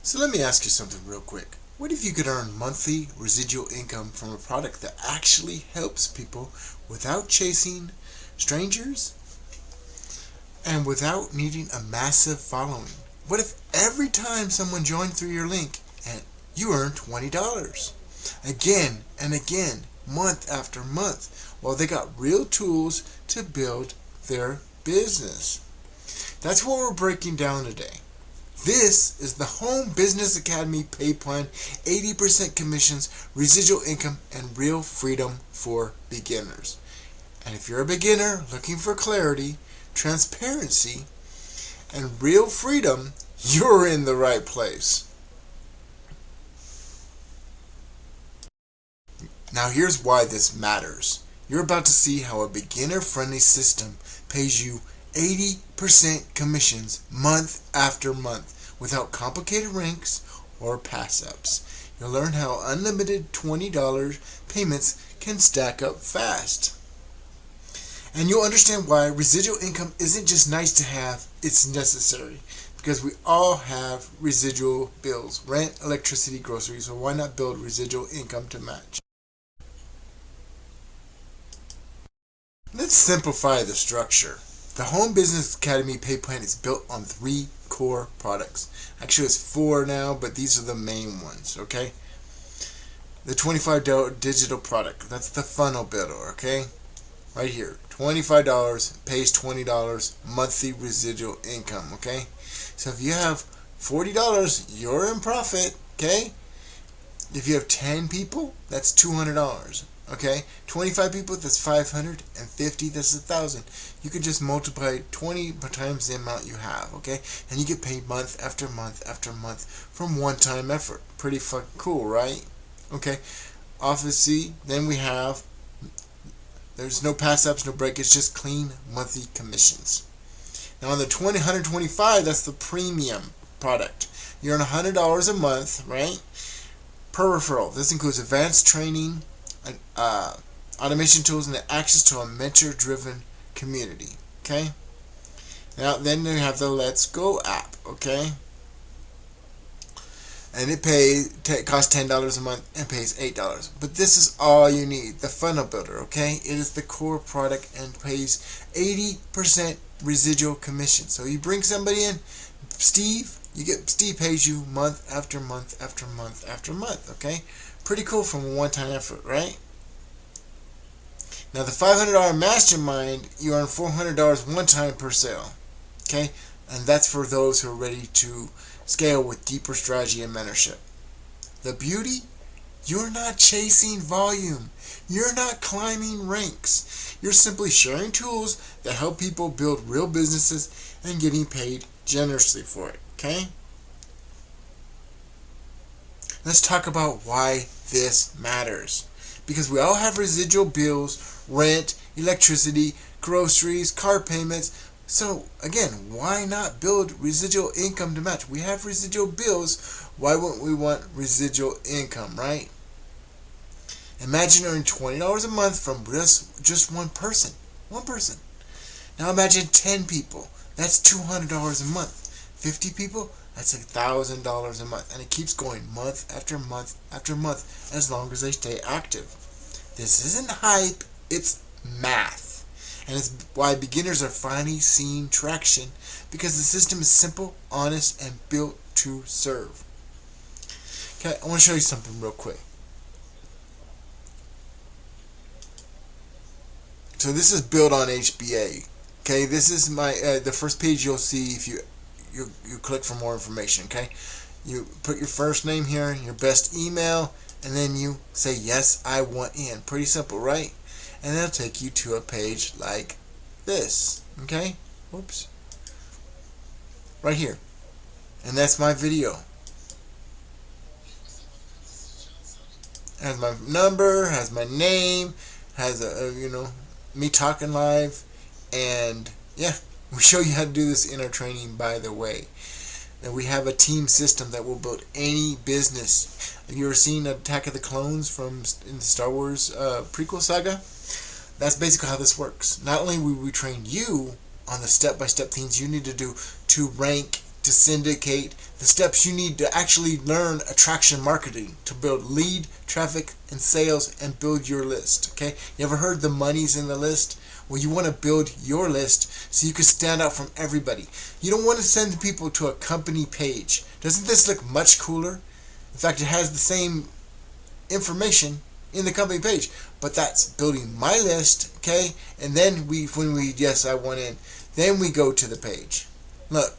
So let me ask you something real quick. What if you could earn monthly residual income from a product that actually helps people without chasing strangers and without needing a massive following? What if every time someone joined through your link and you earned $20 again and again, month after month, while they got real tools to build their business? That's what we're breaking down today. This is the Home Business Academy pay plan, 80% commissions, residual income, and real freedom for beginners. And if you're a beginner looking for clarity, transparency, and real freedom, you're in the right place. Now here's why this matters. You're about to see how a beginner-friendly system pays you 80% commissions month after month without complicated ranks or pass-ups. You'll learn how unlimited $20 payments can stack up fast. And you'll understand why residual income isn't just nice to have, it's necessary. Because we all have residual bills, rent, electricity, groceries, so why not build residual income to match? Let's simplify the structure. The Home Business Academy pay plan is built on 3 core products. Actually, it's 4 now, but these are the main ones, okay? The $25 digital product, that's the funnel builder, okay? Right here, $25 pays $20 monthly residual income, okay? So if you have $40, you're in profit, okay? If you have 10 people, that's $200. Okay, 25 people, that's 500, and 50, that's 1,000. You can just multiply 20 times the amount you have, okay? And you get paid month after month after month from one-time effort. Pretty fucking cool, right? Okay, obviously, then we have, there's no pass-ups, no breakage, just clean monthly commissions. Now on the 125, that's the premium product. You earn $100 a month, right? Per referral. This includes advanced training, automation tools, and the access to a mentor-driven community. Okay. Now then you have the Let's Go app. Okay. And it costs $10 a month and pays $8. But this is all you need. The funnel builder. Okay. It is the core product and pays 80% residual commission. So you bring somebody in, Steve pays you month after month after month after month. Okay. Pretty cool from a one-time effort, right? Now the $500 mastermind, you earn $400 one-time per sale, okay? And that's for those who are ready to scale with deeper strategy and mentorship. The beauty, you're not chasing volume. You're not climbing ranks. You're simply sharing tools that help people build real businesses and getting paid generously for it, okay? Let's talk about why this matters. Because we all have residual bills, rent, electricity, groceries, car payments. So again, why not build residual income to match? We have residual bills. Why wouldn't we want residual income, right? Imagine earning $20 a month from just one person. One person. Now imagine 10 people. That's $200 a month. 50 people? That's $1,000 a month, and it keeps going month after month after month as long as they stay active. This isn't hype, it's math. And it's why beginners are finally seeing traction, because the system is simple, honest, and built to serve. Okay, I want to show you something real quick. So this is built on HBA. Okay, this is my the first page you'll see if you click for more information, okay? You put your first name here, your best email, and then you say, yes, I want in. Pretty simple, right? And that'll take you to a page like this, okay? Oops. Right here. And that's my video. Has my number, has my name, has me talking live, and yeah. We show you how to do this in our training, by the way. And we have a team system that will build any business. Have you ever seen Attack of the Clones in the Star Wars prequel saga? That's basically how this works. Not only will we train you on the step-by-step things you need to do to rank to syndicate, the steps you need to actually learn attraction marketing to build lead, traffic, and sales and build your list. Okay? You ever heard the money's in the list? Well, you want to build your list so you can stand out from everybody. You don't want to send people to a company page. Doesn't this look much cooler? In fact, it has the same information in the company page, but that's building my list, okay? And then yes, I want in, then we go to the page. Look.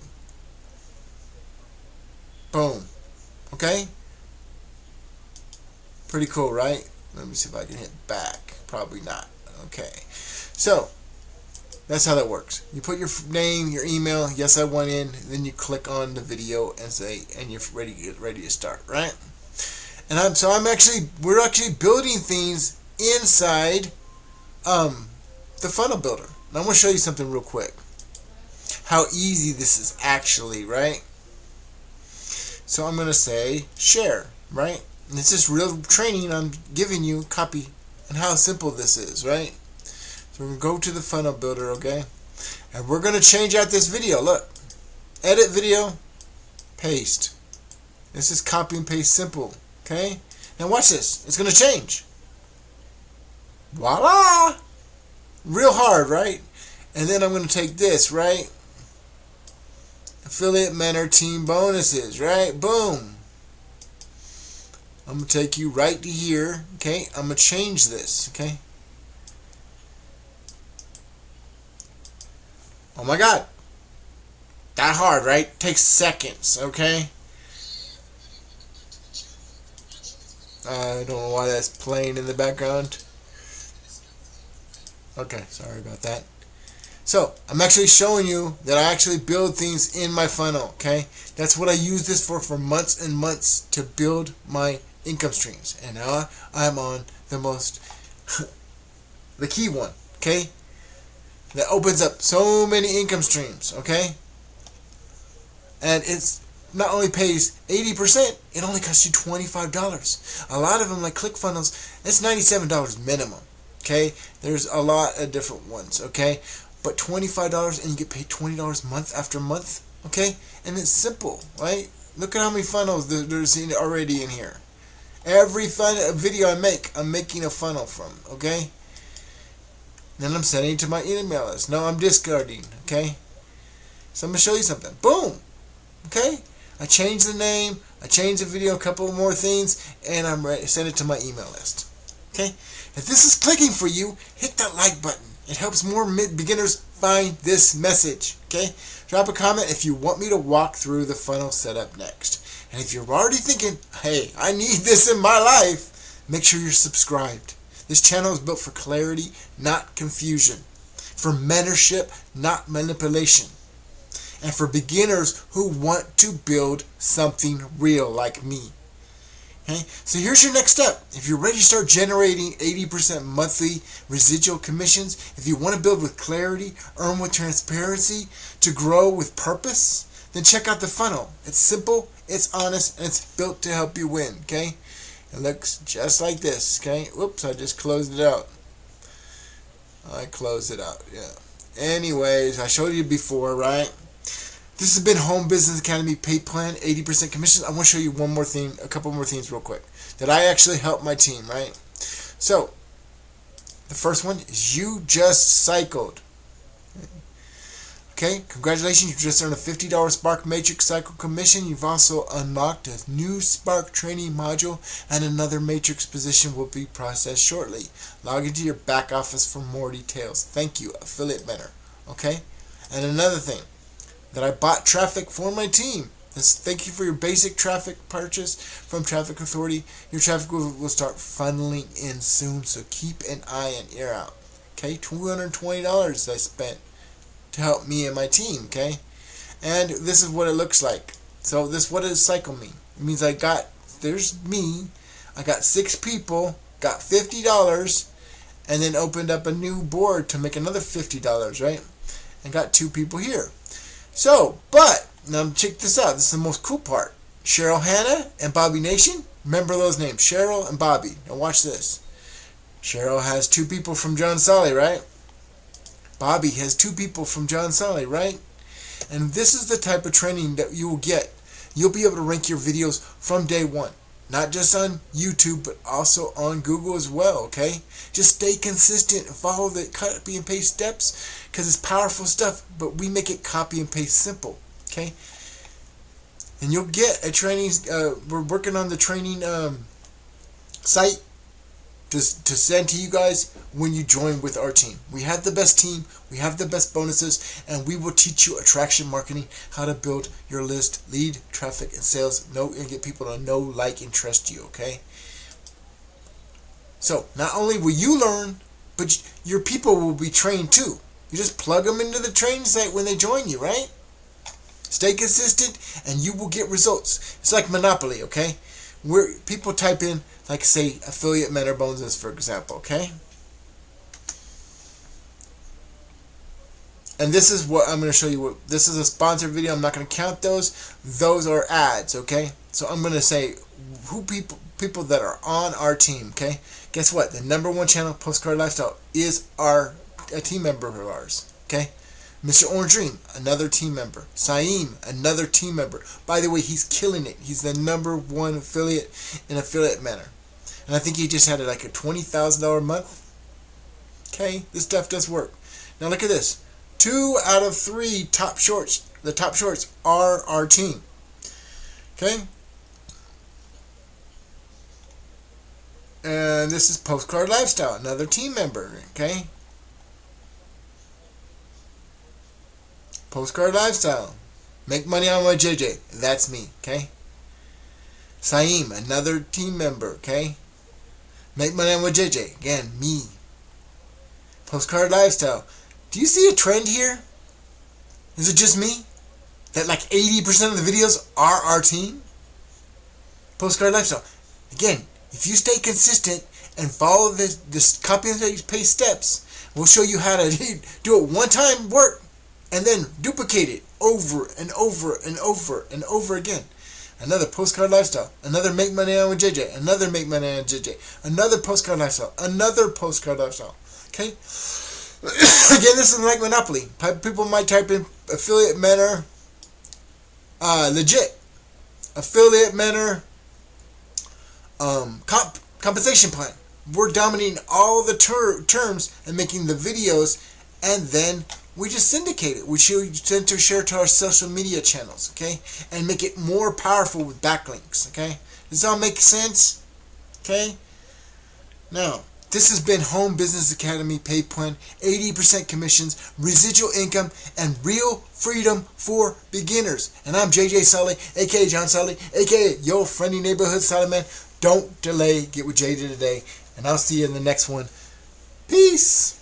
Boom. Okay? Pretty cool, right? Let me see if I can hit back. Probably not. Okay. So, that's how that works. You put your name, your email, yes, I want in, then you click on the video and say, and you're ready to start, right? And we're actually building things inside the funnel builder. Now I'm going to show you something real quick. How easy this is actually, right? So I'm going to say share, right? And this is real training I'm giving you, copy, and how simple this is, right? So we're going to go to the funnel builder, okay? And we're going to change out this video. Look, edit video, paste. This is copy and paste simple, okay? Now watch this. It's going to change. Voila! Real hard, right? And then I'm going to take this, right? Affiliate mentor team bonuses, right? Boom. I'm going to take you right to here, okay? I'm going to change this, okay? Oh my God. That hard, right? Takes seconds, okay? I don't know why that's playing in the background. Okay, sorry about that. So, I'm actually showing you that I actually build things in my funnel, okay? That's what I use this for months and months to build my income streams. And now I'm on the key one, okay? That opens up so many income streams, okay? And it's not only pays 80%, it only costs you $25. A lot of them, like ClickFunnels, it's $97 minimum, okay? There's a lot of different ones, okay? But $25 and you get paid $20 month after month, okay? And it's simple, right? Look at how many funnels there's already in here. Every video I make, I'm making a funnel from, okay? Then I'm sending it to my email list. No, I'm discarding, okay? So I'm going to show you something. Boom! Okay? I changed the name, I changed the video, a couple more things, and I'm ready to send it to my email list. Okay? If this is clicking for you, hit that like button. It helps more beginners find this message. Okay? Drop a comment if you want me to walk through the funnel setup next. And if you're already thinking, hey, I need this in my life, make sure you're subscribed. This channel is built for clarity, not confusion. For mentorship, not manipulation. And for beginners who want to build something real like me. Okay? So here's your next step. If you're ready to start generating 80% monthly residual commissions, if you want to build with clarity, earn with transparency, to grow with purpose, then check out the funnel. It's simple, it's honest, and it's built to help you win. Okay? It looks just like this. Okay? Whoops, I just closed it out. I closed it out, yeah. Anyways, I showed you before, right? This has been Home Business Academy Paid Plan, 80% commissions. I want to show you one more thing, a couple more things real quick, that I actually help my team, right? So, the first one is you just cycled. Okay, congratulations, you just earned a $50 Spark Matrix Cycle commission. You've also unlocked a new Spark training module, and another Matrix position will be processed shortly. Log into your back office for more details. Thank you, Affiliate Mentor. Okay, and another thing, that I bought traffic for my team. Thank you for your basic traffic purchase from Traffic Authority. Your traffic will start funneling in soon, so keep an eye and ear out. Okay, $220 I spent to help me and my team, okay? And this is what it looks like. So what does cycle mean? It means there's me, I got 6 people, got $50, and then opened up a new board to make another $50, right? And got 2 people here. So, but, now check this out. This is the most cool part. Cheryl Hanna and Bobby Nation. Remember those names, Cheryl and Bobby. Now watch this. Cheryl has 2 people from John Solly, right? Bobby has 2 people from John Solly, right? And this is the type of training that you will get. You'll be able to rank your videos from day one. Not just on YouTube, but also on Google as well, okay? Just stay consistent and follow the copy and paste steps, because it's powerful stuff, but we make it copy and paste simple, okay? And you'll get a training, we're working on the training site to send to you guys when you join with our team. We have the best team, we have the best bonuses, and we will teach you attraction marketing, how to build your list, lead, traffic, and sales, and get people to know, like, and trust you, okay? So, not only will you learn, but your people will be trained too. You just plug them into the training site when they join you, right? Stay consistent, and you will get results. It's like Monopoly, okay? Where people type in, like, say, affiliate mentor bonuses, for example, okay? And this is what I'm going to show you. This is a sponsored video. I'm not going to count those. Those are ads, okay? So I'm going to say who people that are on our team, okay? Guess what? The #1 channel, Postcard Lifestyle, is a team member of ours, okay? Mr. Orange Dream, another team member. Saeem, another team member. By the way, he's killing it. He's the #1 affiliate in Affiliate Mentor. And I think he just had like a $20,000 a month. Okay, this stuff does work. Now look at this. 2 out of 3 top shorts, the top shorts are our team. Okay? And this is Postcard Lifestyle, another team member. Okay? Postcard Lifestyle. Make money on my JJ. That's me. Okay? Saeem, another team member. Okay? Make money on my JJ. Again, me. Postcard Lifestyle. Do you see a trend here? Is it just me? That like 80% of the videos are our team? Postcard Lifestyle. Again, if you stay consistent and follow this copy and paste steps, we'll show you how to do it one time, work, and then duplicate it over and over and over and over again. Another Postcard Lifestyle. Another Make Money On with JJ. Another Make Money On with JJ. Another Postcard Lifestyle. Another Postcard Lifestyle. Okay? Again, this is like Monopoly. People might type in Affiliate Mentor, legit. Affiliate Mentor, compensation plan. We're dominating all the terms and making the videos, and then we just syndicate it. We tend to share to our social media channels, okay? And make it more powerful with backlinks, okay? Does that all make sense? Okay? Now, this has been Home Business Academy Pay Plan, 80% commissions, residual income, and real freedom for beginners. And I'm JJ Sully, aka John Sully, aka your friendly neighborhood Sully man. Don't delay. Get with JJ today. And I'll see you in the next one. Peace.